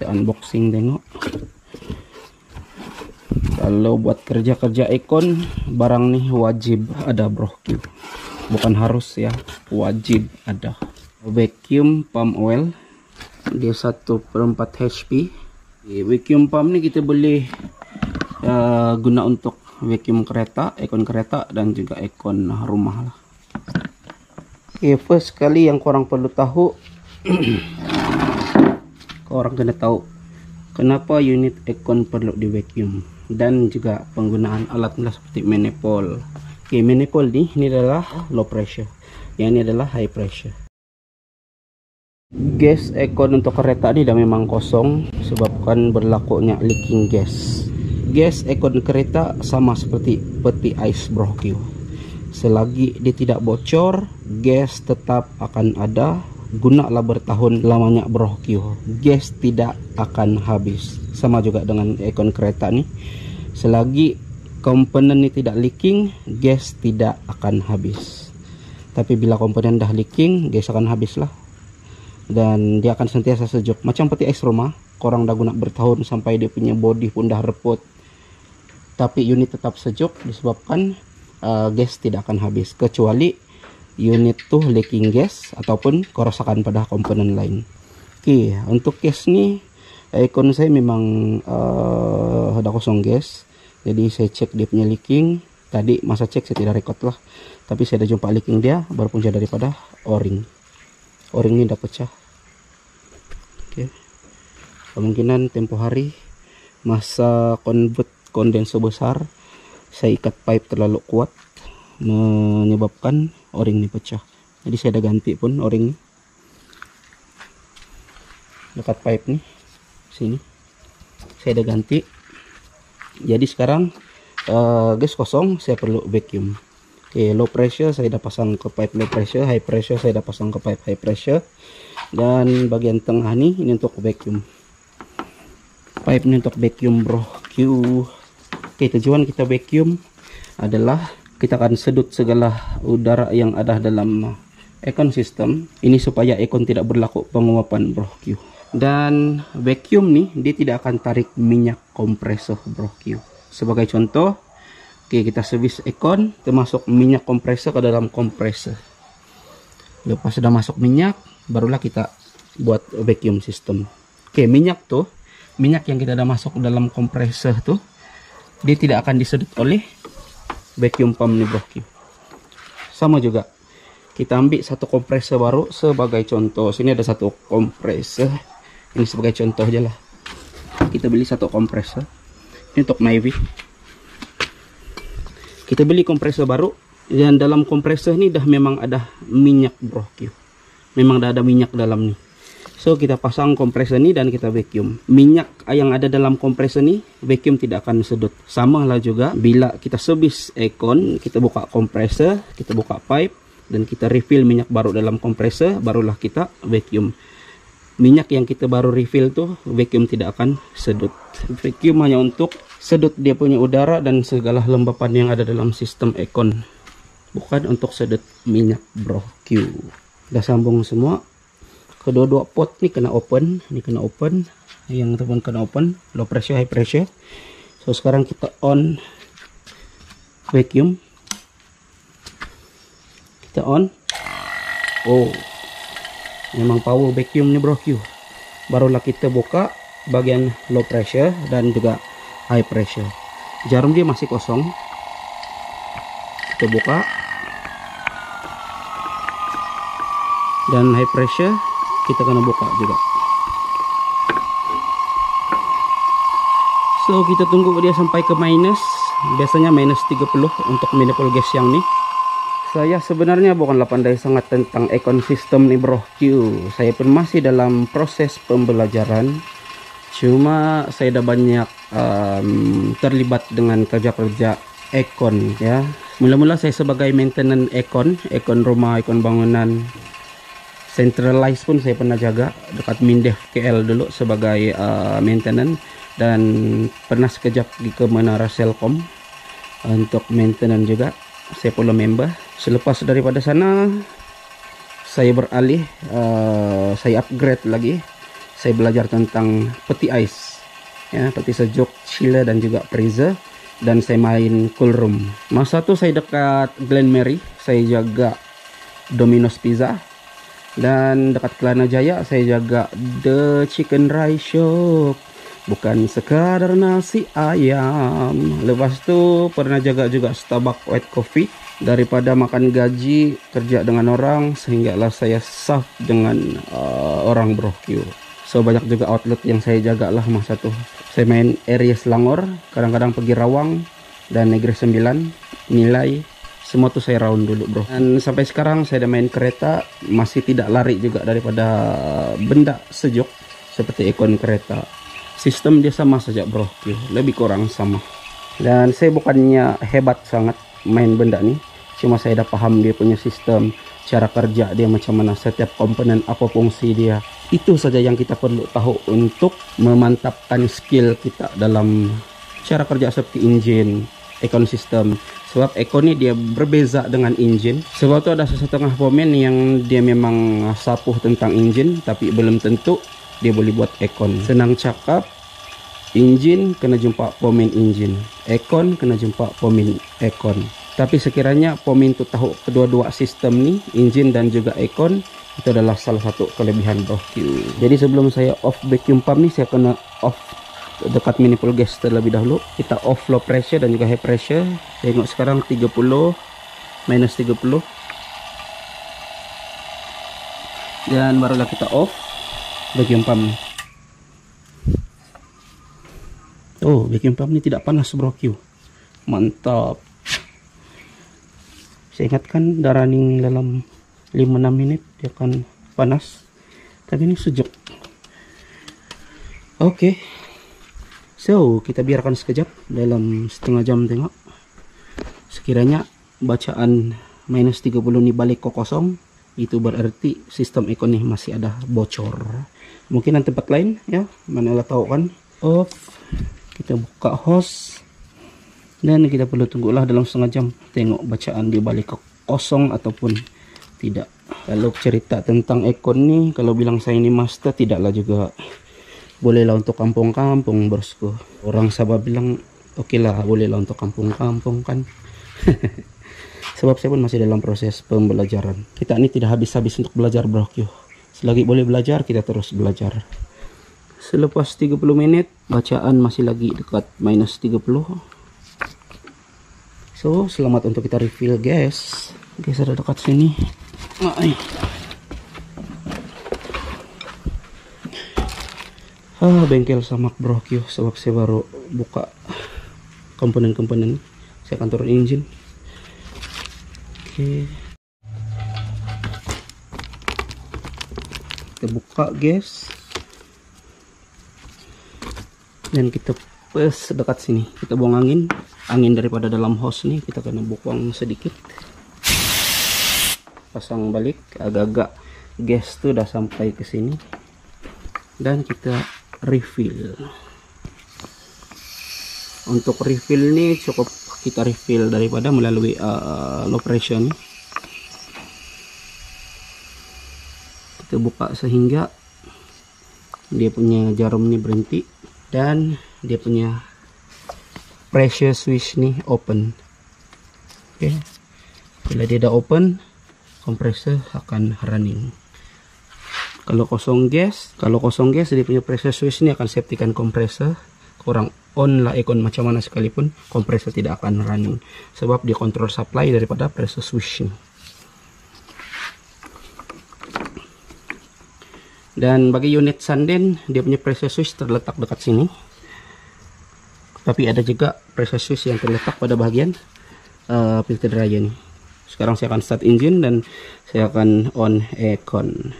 Kita unboxing tengok. Kalau buat kerja-kerja ekon, barang nih wajib ada bro. Bukan harus ya, wajib ada. Vacuum pump oil, dia 1/4 HP. Vacuum pump nih kita boleh guna untuk vacuum kereta, ekon kereta, dan juga ekon rumah lah. Oke, first kali yang korang perlu tahu, korang kena tahu kenapa unit ekon perlu di vacuum, dan juga penggunaan alatnya seperti manifold. Oke, manifold ini adalah low pressure, yang ini adalah high pressure. Gas ekon untuk kereta ini dah memang kosong sebabkan berlakunya leaking gas. Gas ekon kereta sama seperti peti ais bro. Selagi dia tidak bocor, gas tetap akan ada. Gunalah bertahun lamanya bro. Gas tidak akan habis. Sama juga dengan ekon kereta nih. Selagi komponen ini tidak leaking, gas tidak akan habis. Tapi bila komponen dah leaking, gas akan habis lah. Dan dia akan sentiasa sejuk. Macam peti ais rumah, korang dah guna bertahun sampai dia punya body pun dah repot, tapi unit tetap sejuk disebabkan gas tidak akan habis, kecuali unit tuh leaking gas ataupun kerusakan pada komponen lain. Oke, untuk gas nih ekon saya memang ada kosong gas, jadi saya cek dia punya leaking. Tadi masa cek saya tidak record lah, tapi saya ada jumpa leaking dia baru punca daripada o-ring ini udah pecah. Oke, kemungkinan tempo hari masa convert kondenser besar, saya ikat pipe terlalu kuat menyebabkan o-ring ini pecah. Jadi saya ada ganti pun o-ring dekat pipe nih sini, saya ada ganti. Jadi sekarang gas kosong, saya perlu vacuum. Oke, low pressure saya dah pasang ke pipe low pressure, high pressure saya dah pasang ke pipe high pressure, dan bagian tengah nih ini untuk vacuum. Pipe ini untuk vacuum bro. Oke, tujuan kita vacuum adalah kita akan sedut segala udara yang ada dalam ekon sistem ini supaya ekon tidak berlaku penguapan bro. Dan vacuum nih dia tidak akan tarik minyak kompresor bro. Sebagai contoh, oke, kita servis ekon termasuk minyak kompresor ke dalam kompresor. Lepas sudah masuk minyak, barulah kita buat vacuum system. Oke, minyak yang kita dah masuk dalam kompresor tuh, dia tidak akan disedot oleh vacuum pump nih bro. Sama juga kita ambil satu kompresor baru sebagai contoh. Sini ada satu kompresor, ini sebagai contoh aja lah. Kita beli satu kompresor ini untuk Navy. Kita beli kompresor baru, dan dalam kompresor ini dah memang ada minyak bro. Memang dah ada minyak dalam nih. So kita pasang kompresor ini dan kita vacuum. Minyak yang ada dalam kompresor ini vacuum tidak akan sedut. Sama lah juga bila kita servis ekon, kita buka kompresor, kita buka pipe, dan kita refill minyak baru dalam kompresor, barulah kita vacuum. Minyak yang kita baru refill tuh vacuum tidak akan sedut. Vacuum hanya untuk sedut dia punya udara dan segala lembapan yang ada dalam sistem ekon, bukan untuk sedut minyak bro. Udah sambung semua. Kedua-dua pot nih kena open, ini kena open, yang teman kena open, low pressure high pressure. So sekarang kita on vacuum, kita on. Oh, memang power vacuum nih bro. Barulah kita buka bagian low pressure dan juga high pressure. Jarum dia masih kosong, kita buka. Dan high pressure kita kena buka juga. So kita tunggu dia sampai ke minus. Biasanya minus 30 untuk manifold gas yang nih. Saya sebenarnya bukanlah pandai sangat tentang ekon sistem nih bro. Saya pun masih dalam proses pembelajaran. Cuma saya dah banyak terlibat dengan kerja-kerja ekon ya. Mula-mula saya sebagai maintenance ekon rumah, ekon bangunan. Centralized pun saya pernah jaga dekat Mindef KL dulu sebagai maintenance, dan pernah sekejap pergi ke Menara Selkom untuk maintenance juga. Saya pula member. Selepas daripada sana saya beralih, saya upgrade lagi. saya belajar tentang peti ice, ya, peti sejuk, chiller dan juga freezer. Dan saya main cool room. Masa itu saya dekat Glen Mary, saya jaga Domino's Pizza. Dan dekat Kelana Jaya saya jaga The Chicken Rice Shop, bukan sekadar nasi ayam. Lepas itu pernah jaga juga Starbucks White Coffee. Daripada makan gaji kerja dengan orang, sehinggalah saya saf dengan orang Brohkyu. So banyak juga outlet yang saya jaga lah masa tuh. Saya main area Selangor, kadang-kadang pergi Rawang dan Negeri Sembilan, Nilai, semua tuh saya round dulu bro. Dan sampai sekarang saya udah main kereta, masih tidak lari juga daripada benda sejuk seperti ikon kereta. Sistem dia sama saja bro, lebih kurang sama. Dan saya bukannya hebat sangat main benda nih, cuma saya udah paham dia punya sistem, cara kerja dia macam mana, setiap komponen apa fungsi dia. Itu saja yang kita perlu tahu untuk memantapkan skill kita dalam cara kerja seperti engine, econ system. Sebab econ ini dia berbeza dengan engine. Sebab itu ada setengah pemain yang dia memang sapuh tentang engine, tapi belum tentu dia boleh buat econ. Senang cakap, engine kena jumpa pemain engine, econ kena jumpa pemain econ. Tapi sekiranya pemain itu tahu kedua-dua sistem nih, engine dan juga econ, itu adalah salah satu kelebihan Brohkyu. Jadi sebelum saya off vacuum pump nih, saya kena off dekat manifold gas terlebih dahulu. Kita off low pressure dan juga high pressure. Tengok sekarang 30 minus 30. Dan barulah kita off vacuum pump. Oh, vacuum pump ini tidak panas Brohkyu. Mantap. Saya ingatkan dah running dalam 5-6 menit dia akan panas, tapi ini sejuk. Oke. So kita biarkan sekejap, dalam setengah jam tengok. Sekiranya bacaan minus 30 ini balik ke kosong, itu berarti sistem econ ini masih ada bocor. Mungkin nanti tempat lain ya, manalah tahu kan. Off, kita buka hose dan kita perlu tunggulah dalam setengah jam, tengok bacaan dia balik ke kosong ataupun tidak. Kalau cerita tentang econ nih, kalau bilang saya ini master, tidaklah juga. Bolehlah untuk kampung-kampung bosku. Orang Sabah bilang oke lah, bolehlah untuk kampung-kampung kan. Sebab saya pun masih dalam proses pembelajaran. Kita ini tidak habis-habis untuk belajar Brohkyu. Selagi boleh belajar, kita terus belajar. Selepas 30 menit, bacaan masih lagi dekat minus 30. So, selamat untuk kita refill gas. Gas ada dekat sini. Bengkel Samak Brohkyu, sebab saya baru buka komponen-komponen. Saya akan turun engine. Oke. Kita buka gas. Dan kita pes dekat sini. Kita buang angin. Angin daripada dalam hose nih kita kena buang sedikit. Pasang balik, agak-agak gas tuh udah sampai ke sini. Dan kita refill. Untuk refill ini cukup kita refill daripada melalui low pressure nih. Kita buka sehingga dia punya jarum ini berhenti dan dia punya pressure switch nih open. Oke. Bila dia udah open, kompresor akan running. Kalau kosong gas dia punya pressure switch ini akan safetykan kompresor. Kurang on lah econ macam mana sekalipun, kompresor tidak akan running sebab dia kontrol supply daripada pressure switch ini. Dan bagi unit Sanden, dia punya pressure switch terletak dekat sini. Tapi ada juga pressure switch yang terletak pada bagian filter dryer nih. Sekarang saya akan start engine dan saya akan on aircon.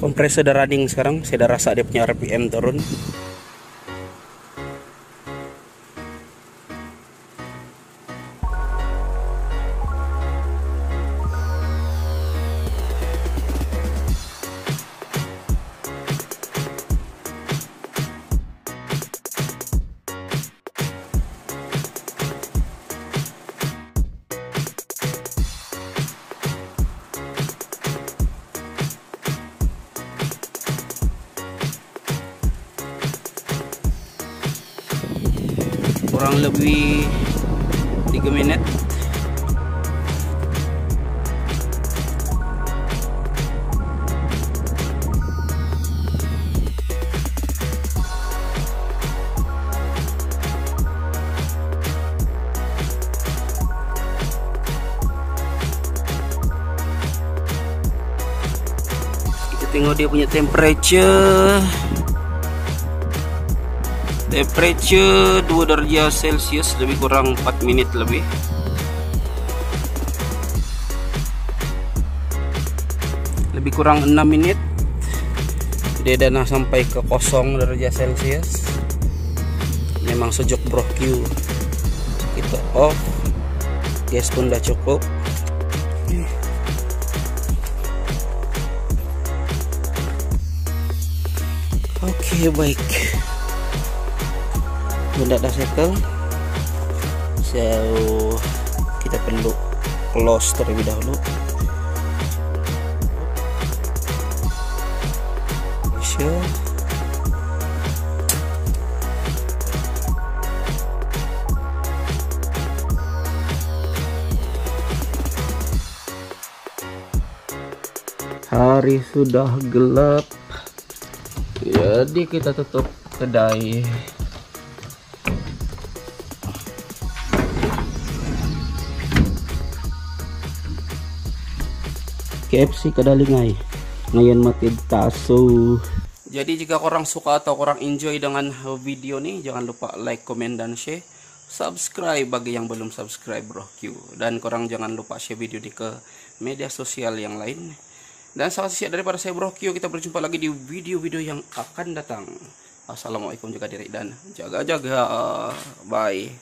Kompresor udah running sekarang, saya udah rasa dia punya RPM turun. kurang lebih 3 menit. Tengok dia punya temperature 2 darjah Celcius, lebih kurang 4 menit lebih. Lebih kurang 6 menit dia dah sampai ke 0 derajat Celcius. Memang sejuk bro-Q. Kita off, gas pun dah cukup. Oke, baik. Benda dah settle. So kita perlu close terlebih dahulu. Sure. Hari sudah gelap. Jadi kita tutup kedai. KFC Kedalingai ngayon matid taso. Jadi jika korang suka atau korang enjoy dengan video nih, jangan lupa like, comment, dan share. Subscribe bagi yang belum subscribe bro-Q. Dan korang jangan lupa share video ini ke media sosial yang lain. Dan sahabat siap daripada saya bro-Q, kita berjumpa lagi di video-video yang akan datang. Assalamualaikum, jaga diri dan jaga-jaga. Bye.